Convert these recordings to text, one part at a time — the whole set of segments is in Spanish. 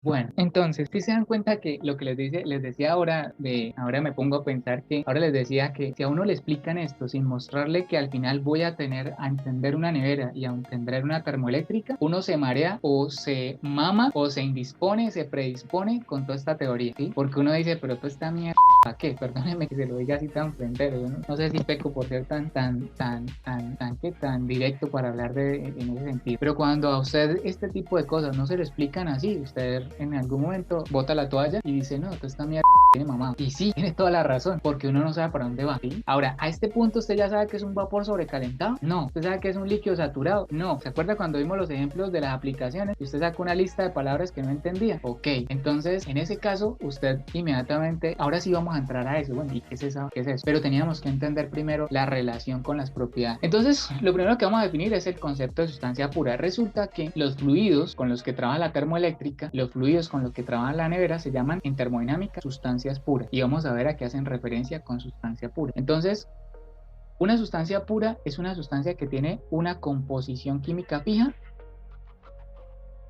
Bueno, entonces, si se dan cuenta que lo que les decía ahora, ahora me pongo a pensar que, ahora les decía que si a uno le explican esto sin mostrarle que al final voy a entender una nevera y a entender una termoeléctrica, uno se marea o se mama o se indispone, se predispone con toda esta teoría, ¿sí? Porque uno dice, pero toda esta mierda, ¿para qué? Perdóneme que se lo diga así tan frentero, yo no sé si peco por ser tan directo para hablar en ese sentido, pero cuando a usted este tipo de cosas no se le explican así, usted en algún momento bota la toalla y dice, no, toda esta mierda tiene mamá. Y sí, tiene toda la razón, porque uno no sabe para dónde va, ¿sí? Ahora, a este punto usted ya sabe que es un vapor sobrecalentado. No. ¿Usted sabe que es un líquido saturado? No. ¿Se acuerda cuando vimos los ejemplos de las aplicaciones y usted sacó una lista de palabras que no entendía? Ok, entonces en ese caso usted inmediatamente, ahora sí vamos a entrar a eso. Bueno, ¿y qué es eso? ¿Qué es eso? Pero teníamos que entender primero la relación con las propiedades. Entonces, lo primero que vamos a definir es el concepto de sustancia pura. Resulta que los fluidos con los que trabaja la termoeléctrica, los fluidos con los que trabaja la nevera se llaman en termodinámica sustancias puras. Y vamos a ver a qué hacen referencia con sustancia pura. Entonces, una sustancia pura es una sustancia que tiene una composición química fija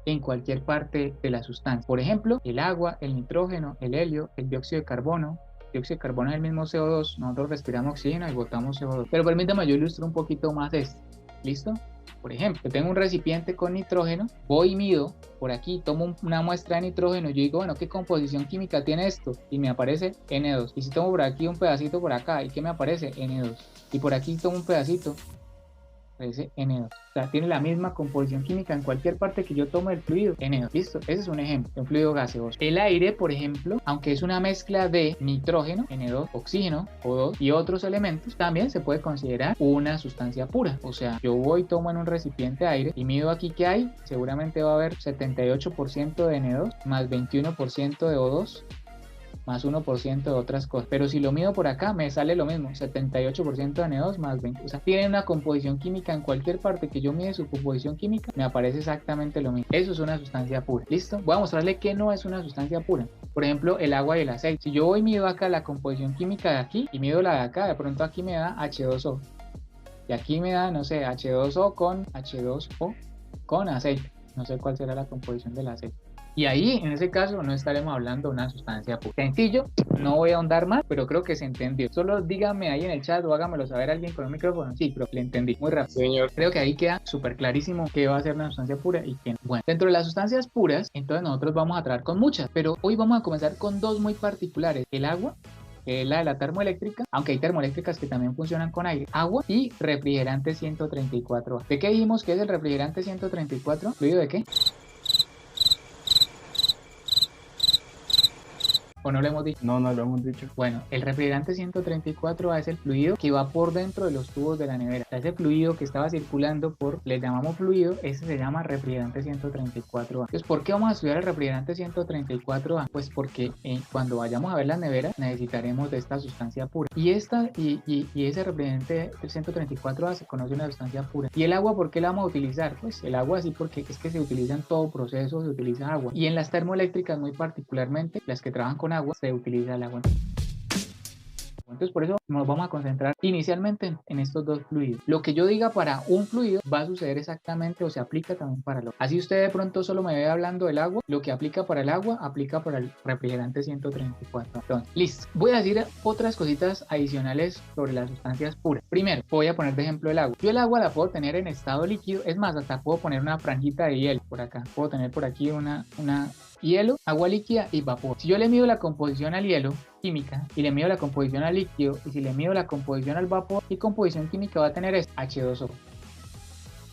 en cualquier parte de la sustancia. Por ejemplo, el agua, el nitrógeno, el helio, el dióxido de carbono. El dióxido de carbono es el mismo CO2, nosotros respiramos oxígeno y botamos CO2. Pero permítame, yo ilustro un poquito más esto. ¿Listo? Por ejemplo, yo tengo un recipiente con nitrógeno, voy y mido, por aquí tomo una muestra de nitrógeno, yo digo, bueno, ¿qué composición química tiene esto? Y me aparece N2. Y si tomo por aquí un pedacito por acá, ¿y qué me aparece? N2. Y por aquí tomo un pedacito, aparece N2. O sea, tiene la misma composición química en cualquier parte que yo tome el fluido, N2. Listo, ese es un ejemplo de un fluido gaseoso. El aire, por ejemplo, aunque es una mezcla de nitrógeno, N2, oxígeno, O2 y otros elementos, también se puede considerar una sustancia pura. O sea, yo voy, tomo en un recipiente de aire y mido aquí qué hay, seguramente va a haber 78% de N2 más 21% de O2 más 1% de otras cosas. Pero si lo mido por acá, me sale lo mismo, 78% de N2 más 20. O sea, tiene una composición química en cualquier parte que yo mide su composición química, me aparece exactamente lo mismo. Eso es una sustancia pura. ¿Listo? Voy a mostrarle que no es una sustancia pura. Por ejemplo, el agua y el aceite. Si yo voy y mido acá la composición química de aquí y mido la de acá, de pronto aquí me da H2O. Y aquí me da, no sé, H2O con aceite. No sé cuál será la composición del aceite. Y ahí, en ese caso, no estaremos hablando de una sustancia pura. Sencillo, no voy a ahondar más, pero creo que se entendió. Solo dígame ahí en el chat o hágamelo saber alguien con un micrófono. Sí, pero le entendí muy rápido. Señor. Creo que ahí queda súper clarísimo qué va a ser una sustancia pura y qué no. Bueno, dentro de las sustancias puras, entonces nosotros vamos a tratar con muchas, pero hoy vamos a comenzar con dos muy particulares. El agua, que es la de la termoeléctrica, aunque hay termoeléctricas que también funcionan con aire, agua y refrigerante 134A. ¿De qué dijimos que es el refrigerante 134? ¿Fluido de qué? ¿O no lo hemos dicho? No, no lo hemos dicho. Bueno, el refrigerante 134A es el fluido que va por dentro de los tubos de la nevera. O sea, ese fluido que estaba circulando le llamamos fluido, ese se llama refrigerante 134A. Entonces, ¿por qué vamos a estudiar el refrigerante 134A? Pues porque cuando vayamos a ver las neveras necesitaremos de esta sustancia pura. Y ese refrigerante 134A se conoce una sustancia pura. ¿Y el agua por qué la vamos a utilizar? Pues el agua sí, porque es que se utiliza en todo proceso, se utiliza agua. Y en las termoeléctricas muy particularmente, las que trabajan con agua, se utiliza el agua. Entonces por eso nos vamos a concentrar inicialmente en estos dos fluidos. Lo que yo diga para un fluido va a suceder exactamente o se aplica también para el otro. Así usted de pronto solo me ve hablando del agua, lo que aplica para el agua aplica para el refrigerante 134. Entonces, listo. Voy a decir otras cositas adicionales sobre las sustancias puras. Primero, voy a poner de ejemplo el agua. Yo el agua la puedo tener en estado líquido, es más, hasta puedo poner una franjita de hielo por acá. Puedo tener por aquí una hielo, agua líquida y vapor. Si yo le mido la composición al hielo química y le mido la composición al líquido y si le mido la composición al vapor, ¿qué composición química va a tener esto? H2O.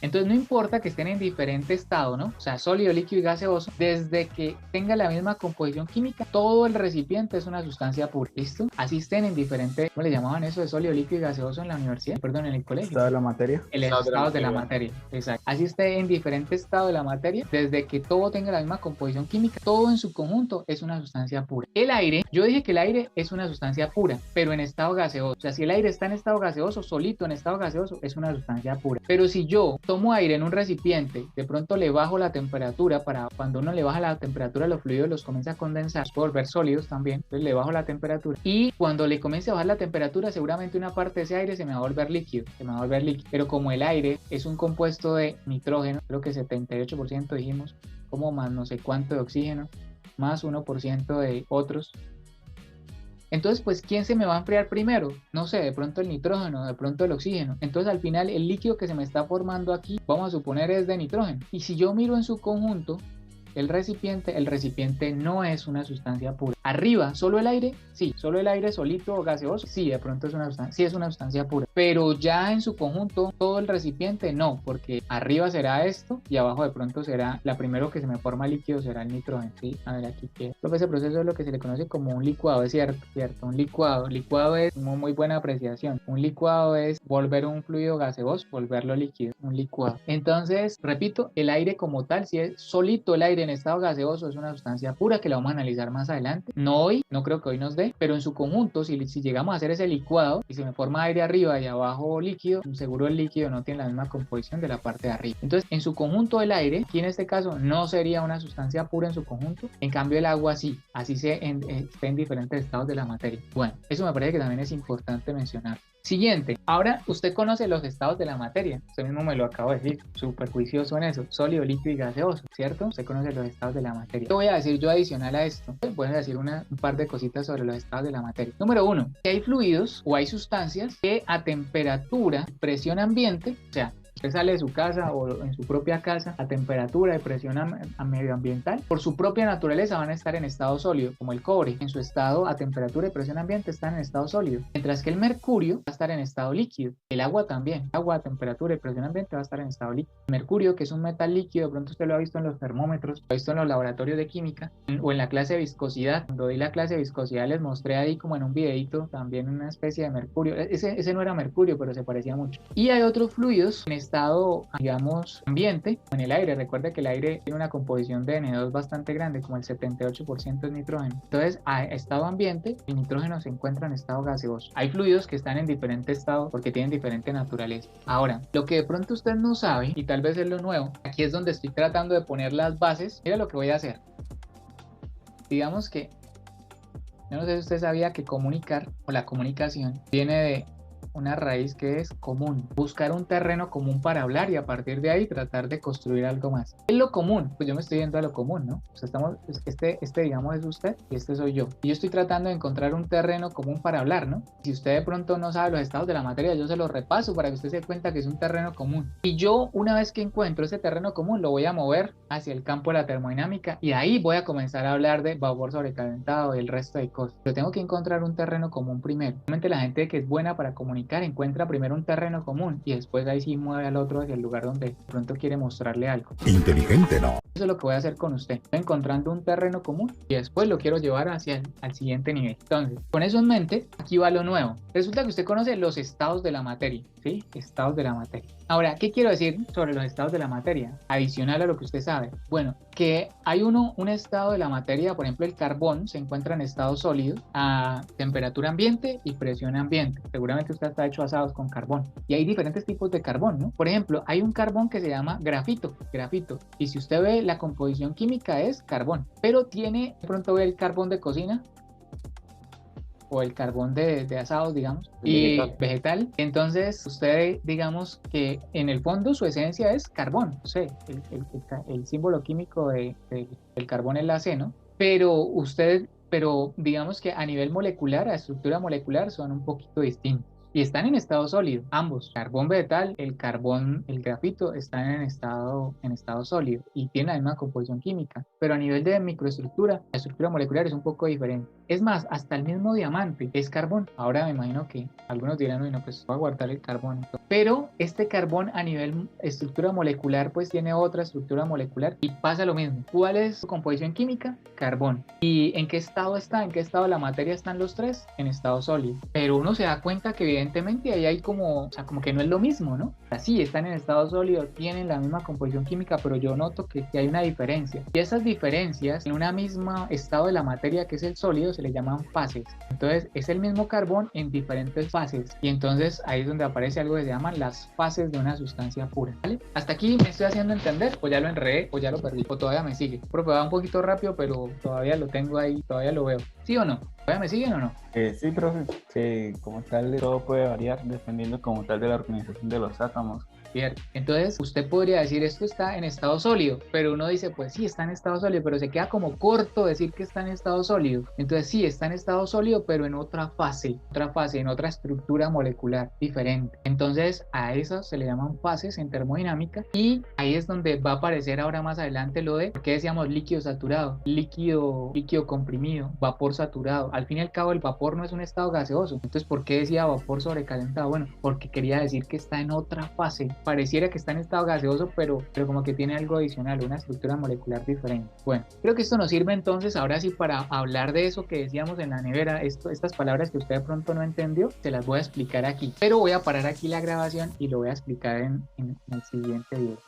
Entonces no importa que estén en diferente estado, ¿no? O sea, sólido, líquido y gaseoso, desde que tenga la misma composición química, todo el recipiente es una sustancia pura, ¿listo? Así estén en diferente, ¿cómo le llamaban eso de sólido, líquido y gaseoso en la universidad? Perdón, en el colegio. ¿Estado de la materia? El estado de la materia, exacto. Así esté en diferente estado de la materia, desde que todo tenga la misma composición química, todo en su conjunto es una sustancia pura. El aire, yo dije que el aire es una sustancia pura, pero en estado gaseoso. O sea, si el aire está en estado gaseoso, solito en estado gaseoso, es una sustancia pura. Pero si yo tomo aire en un recipiente, de pronto le bajo la temperatura, para cuando uno le baja la temperatura, los fluidos los comienza a condensar, puede volver sólidos también, entonces le bajo la temperatura. Y cuando le comience a bajar la temperatura, seguramente una parte de ese aire se me va a volver líquido, pero como el aire es un compuesto de nitrógeno, creo que 78% dijimos, como más no sé cuánto de oxígeno, más 1% de otros. Entonces, pues, ¿quién se me va a enfriar primero? No sé, de pronto el nitrógeno, de pronto el oxígeno. Entonces, al final, el líquido que se me está formando aquí, vamos a suponer, es de nitrógeno. Y si yo miro en su conjunto, el recipiente no es una sustancia pura. Arriba, ¿solo el aire? Sí. ¿Solo el aire solito o gaseoso? Sí, de pronto es una sustancia, sí es una sustancia pura. Pero ya en su conjunto, todo el recipiente no, porque arriba será esto y abajo de pronto será, la primero que se me forma líquido será el nitrógeno, ¿sí? A ver, aquí que ese proceso es lo que se le conoce como un licuado, es cierto, un licuado. Licuado es muy buena apreciación. Un licuado es volver un fluido gaseoso, volverlo líquido, un licuado. Entonces, repito, el aire como tal, si es solito el aire en estado gaseoso, es una sustancia pura que la vamos a analizar más adelante. No hoy, no creo que hoy nos dé, pero en su conjunto, si llegamos a hacer ese licuado y se me forma aire arriba y abajo líquido, seguro el líquido no tiene la misma composición de la parte de arriba. Entonces, en su conjunto el aire, aquí en este caso no sería una sustancia pura en su conjunto, en cambio el agua sí, así esté en diferentes estados de la materia. Bueno, eso me parece que también es importante mencionar. Siguiente, ahora usted conoce los estados de la materia, usted mismo me lo acabo de decir, súper juicioso en eso, sólido, líquido y gaseoso, ¿cierto? Usted conoce los estados de la materia. ¿Qué voy a decir yo adicional a esto? Voy a decir un par de cositas sobre los estados de la materia. Número 1, que hay fluidos o hay sustancias que a temperatura, presión ambiente, o sea, usted sale de su casa o en su propia casa a temperatura y presión medioambiental, por su propia naturaleza van a estar en estado sólido, como el cobre, en su estado a temperatura y presión ambiente está en estado sólido, mientras que el mercurio va a estar en estado líquido, el agua también, el agua a temperatura y presión ambiente va a estar en estado líquido. El mercurio, que es un metal líquido, de pronto usted lo ha visto en los termómetros, lo ha visto en los laboratorios de química o en la clase de viscosidad. Cuando di la clase de viscosidad les mostré ahí como en un videito también una especie de mercurio, ese no era mercurio, pero se parecía mucho. Y hay otros fluidos en estado, digamos, ambiente, en el aire. Recuerda que el aire tiene una composición de N2 bastante grande, como el 78% es nitrógeno. Entonces, a estado ambiente, el nitrógeno se encuentra en estado gaseoso. Hay fluidos que están en diferentes estados porque tienen diferente naturaleza. Ahora, lo que de pronto usted no sabe, y tal vez es lo nuevo, aquí es donde estoy tratando de poner las bases. Mira lo que voy a hacer. Digamos que, yo no sé si usted sabía que comunicar o la comunicación viene de una raíz que es común, buscar un terreno común para hablar y a partir de ahí tratar de construir algo más. ¿Qué es lo común? Pues yo me estoy yendo a lo común, ¿no? O sea, este digamos es usted y este soy yo. Y yo estoy tratando de encontrar un terreno común para hablar, ¿no? Si usted de pronto no sabe los estados de la materia, yo se los repaso para que usted se dé cuenta que es un terreno común. Y yo, una vez que encuentro ese terreno común, lo voy a mover hacia el campo de la termodinámica y ahí voy a comenzar a hablar de vapor sobrecalentado y el resto de cosas. Yo tengo que encontrar un terreno común primero. Realmente la gente que es buena para comunicar encuentra primero un terreno común y después ahí sí mueve al otro hacia el lugar donde de pronto quiere mostrarle algo. Inteligente, ¿no? Eso es lo que voy a hacer con usted. Estoy encontrando un terreno común y después lo quiero llevar hacia al siguiente nivel. Entonces, con eso en mente, aquí va lo nuevo. Resulta que usted conoce los estados de la materia, ¿sí? Estados de la materia. Ahora, ¿qué quiero decir sobre los estados de la materia? Adicional a lo que usted sabe. Bueno, que hay un estado de la materia, por ejemplo, el carbón se encuentra en estado sólido a temperatura ambiente y presión ambiente. Seguramente usted está hecho asados con carbón. Y hay diferentes tipos de carbón, ¿no? Por ejemplo, hay un carbón que se llama grafito. Y si usted ve la composición química es carbón, pero tiene, de pronto ve el carbón de cocina o el carbón de asados, digamos, y vegetal. Entonces, usted, digamos que en el fondo su esencia es carbón. No sé, el símbolo químico del carbón es la C, ¿no? Pero digamos que a nivel molecular, a estructura molecular, son un poquito distintos. Y están en estado sólido, ambos. Carbón vegetal, el grafito, están en estado sólido y tienen la misma composición química. Pero a nivel de microestructura, la estructura molecular es un poco diferente. Es más, hasta el mismo diamante es carbón. Ahora me imagino que algunos dirán, bueno, pues voy a guardar el carbón. Pero este carbón a nivel estructura molecular, pues tiene otra estructura molecular y pasa lo mismo. ¿Cuál es su composición química? Carbón. ¿Y en qué estado está? ¿En qué estado de la materia están los tres? En estado sólido. Pero uno se da cuenta que evidentemente ahí hay como que no es lo mismo, ¿no? Así están en estado sólido, tienen la misma composición química, pero yo noto que hay una diferencia. Y esas diferencias en una misma estado de la materia que es el sólido se le llaman fases. Entonces es el mismo carbón en diferentes fases. Y entonces ahí es donde aparece algo que se llaman las fases de una sustancia pura. ¿Vale? Hasta aquí me estoy haciendo entender, o ya lo enredé, o ya lo perdí, o todavía me sigue. Profe, va un poquito rápido, pero todavía lo tengo ahí, todavía lo veo. ¿Sí o no? ¿Todavía me siguen o no? Sí, profe, que como tal todo puede variar dependiendo como tal de la organización de los átomos. ¿cierto? Entonces, usted podría decir esto está en estado sólido, pero uno dice, pues sí, está en estado sólido, pero se queda como corto decir que está en estado sólido. Entonces, sí, está en estado sólido, pero en otra fase, en otra estructura molecular diferente. Entonces, a eso se le llaman fases en termodinámica y ahí es donde va a aparecer ahora más adelante lo de, ¿por qué decíamos líquido saturado? Líquido comprimido, vapor saturado. Al fin y al cabo, el vapor no es un estado gaseoso. Entonces, ¿por qué decía vapor sobrecalentado? Bueno, porque quería decir que está en otra fase. Pareciera que está en estado gaseoso, pero como que tiene algo adicional, una estructura molecular diferente. Bueno, creo que esto nos sirve entonces ahora sí para hablar de eso que decíamos en la nevera. Estas palabras que usted de pronto no entendió, se las voy a explicar aquí. Pero voy a parar aquí la grabación y lo voy a explicar en el siguiente video.